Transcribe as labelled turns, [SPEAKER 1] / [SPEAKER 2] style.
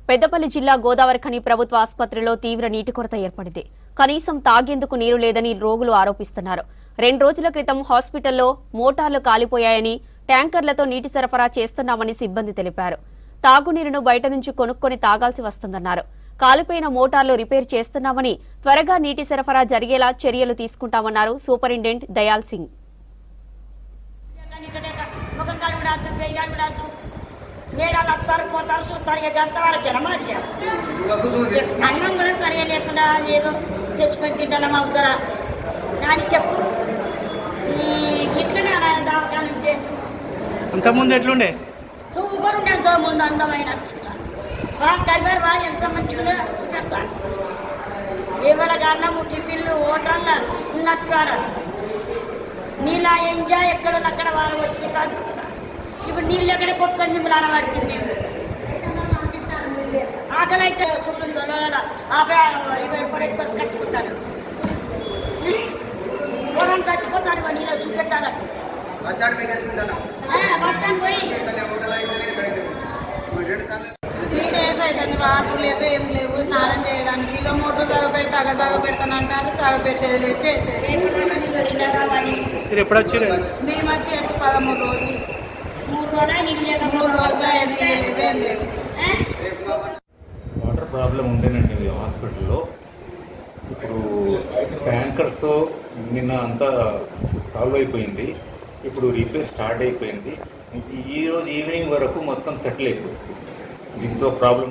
[SPEAKER 1] పెద్దపల్లి జిల్లా గోదావరిఖని ప్రభుత్వ ఆసుపత్రిలో తీవ్ర నీటి కొరత ఏర్పడింది. కనీసం తాగేందుకు నీరు లేదని రోగులు ఆరోపిస్తున్నారు. 2 రోజుల క్రితం హాస్పిటల్లో మోటార్లు కాలిపోయాయని, ట్యాంకర్లతో నీటి సరఫరా చేస్తున్నామని సిబ్బంది తెలిపారు. తాగునీరును బయట నుంచి కొనుక్కొని తాగాల్సి వస్తుందన్నారు. కాలిపోయిన మోటార్లు రిపేర్ చేస్తున్నామని, త్వరగా నీటి సరఫరా జరిగేలా చర్యలు తీసుకుంటామన్నారు సూపరింటెండెంట్ దయాల్ సింగ్.
[SPEAKER 2] మేడాలు వస్తారు పోతారు చూస్తారు ఎంతవరకు జనమాది అన్నం కూడా సరిగా లేకుండా ఏదో తెచ్చుకొని తింటాం అవుతారా దాన్ని చెప్పు ఇట్లనే దావకాలంటే
[SPEAKER 3] అంతకుముందు ఎట్లుండే
[SPEAKER 2] సూపర్ ఉండే అంతకుముందు అందమైన కలిపారు బాగా ఎంత మంచిగా పెడతారు ఏమైనా కారణము టిఫిన్లు హోటల్లో ఉన్నట్టు నీళ్ళ ఎంజాయ్ ఎక్కడ అక్కడ వాళ్ళు వచ్చుకుంటారు. ఇప్పుడు నీళ్ళు ఎక్కడ కొట్టుకొని మిమ్మల్ని అనవాడికి మేము ఆకలి అయితే చుట్టూ కట్టుకుంటాను కూరని కట్టుకుంటాను నీళ్ళు చూపెట్టాలి పోయి
[SPEAKER 4] 3 days అవుతుంది. వాటర్ లేవు ఏం లేవు స్నానం చేయడానికి. ఇక మోటార్ సాగ పెడతానంటారు, పెట్టేది లేదు చేసేది.
[SPEAKER 3] ఎప్పుడు వచ్చారు?
[SPEAKER 4] మేము వచ్చి 13 రోజులు 3 రోజులు ఏం లేవు.
[SPEAKER 5] వాటర్ ప్రాబ్లం ఉండేనండి హాస్పిటల్లో. ఇప్పుడు ట్యాంకర్స్తో నిన్న అంతా సాల్వ్ అయిపోయింది. ఇప్పుడు రిపేర్ స్టార్ట్ అయిపోయింది. ఈరోజు ఈవినింగ్ వరకు మొత్తం సెటిల్ అయిపోతుంది. దీంతో ప్రాబ్లం